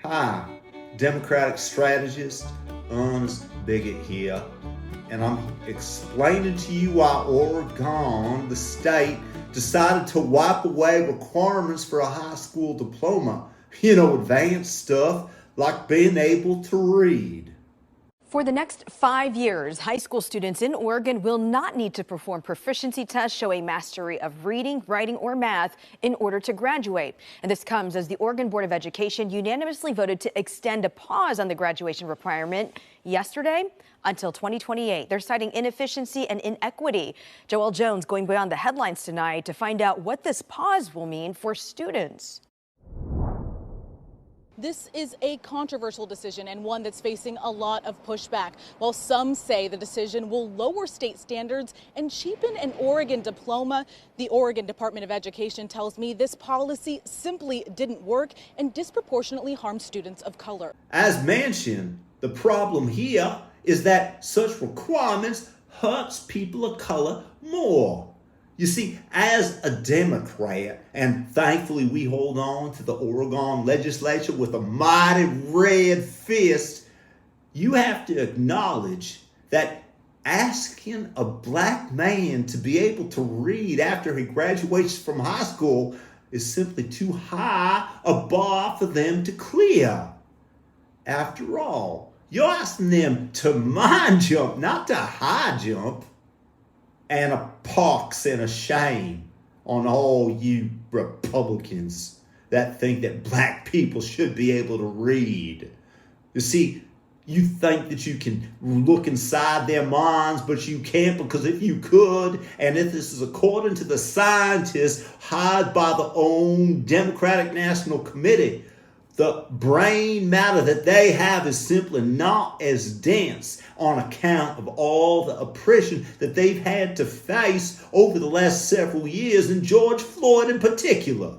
Hi, Democratic strategist, ERNEST Bigot here, and I'm explaining to you why Oregon, the state, decided to wipe away requirements for a high school diploma. Advanced stuff like being able to read. For the next 5 years, high school students in Oregon will not need to perform proficiency tests showing mastery of reading, writing, or math in order to graduate. And this comes as the Oregon Board of Education unanimously voted to extend a pause on the graduation requirement yesterday until 2028. They're citing inefficiency and inequity. Joelle Jones going beyond the headlines tonight to find out what this pause will mean for students. This is a controversial decision and one that's facing a lot of pushback. While some say the decision will lower state standards and cheapen an Oregon diploma, the Oregon Department of Education tells me this policy simply didn't work and disproportionately harmed students of color. As mentioned, the problem here is that such requirements hurts people of color more. You see, as a Democrat, and thankfully we hold on to the Oregon legislature with a mighty red fist, you have to acknowledge that asking a black man to be able to read after he graduates from high school is simply too high a bar for them to clear. After all, you're asking them to mind jump, not to high jump. And a pox and a shame on all you Republicans that think that black people should be able to read. You see, you think that you can look inside their minds, but you can't, because if you could, and if this is according to the scientists hired by the own Democratic National Committee, the brain matter that they have is simply not as dense on account of all the oppression that they've had to face over the last several years, and George Floyd in particular.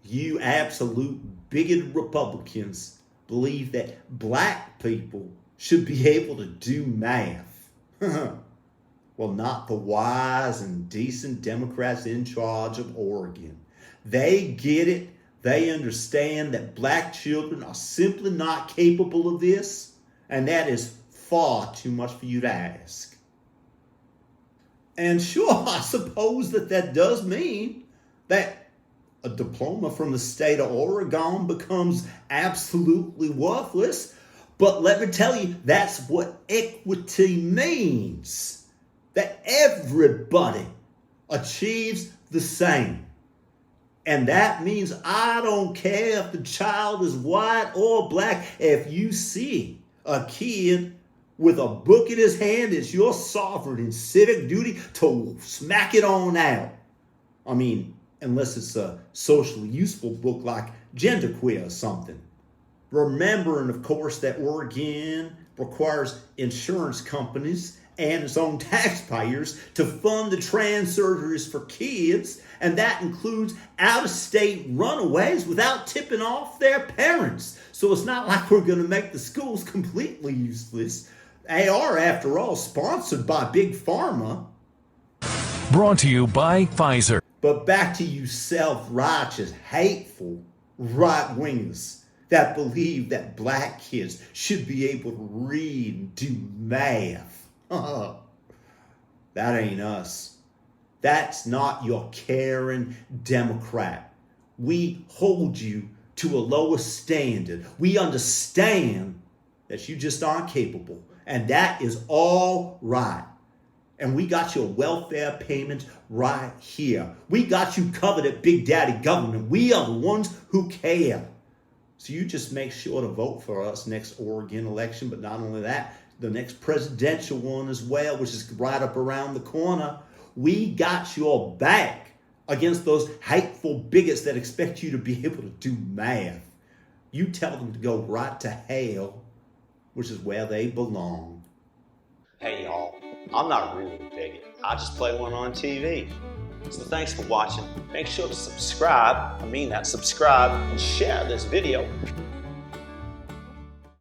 You absolute bigoted Republicans believe that black people should be able to do math. Well, not the wise and decent Democrats in charge of Oregon. They get it. They understand that black children are simply not capable of this, and that is far too much for you to ask. And sure, I suppose that does mean that a diploma from the state of Oregon becomes absolutely worthless, but let me tell you, that's what equity means. That everybody achieves the same. And that means I don't care if the child is white or black. If you see a kid with a book in his hand, it's your sovereign and civic duty to smack it on out. I mean, unless it's a socially useful book like Genderqueer or something. Remembering, of course, that Oregon requires insurance companies and its own taxpayers to fund the trans surgeries for kids, and that includes out-of-state runaways without tipping off their parents. So it's not like we're going to make the schools completely useless. They are, after all, sponsored by Big Pharma. Brought to you by Pfizer. But back to you self-righteous, hateful right-wingers that believe that black kids should be able to read and do math. That ain't us. That's not your caring Democrat. We hold you to a lower standard. We understand that you just aren't capable, and that is all right. And we got your welfare payments right here. We got you covered at Big Daddy Government. We are the ones who care. So you just make sure to vote for us next Oregon election, but not only that, the next presidential one as well, which is right up around the corner. We got your back against those hateful bigots that expect you to be able to do math. You tell them to go right to hell, which is where they belong. Hey y'all, I'm not really a bigot. I just play one on TV. So thanks for watching. Make sure to subscribe, subscribe and share this video.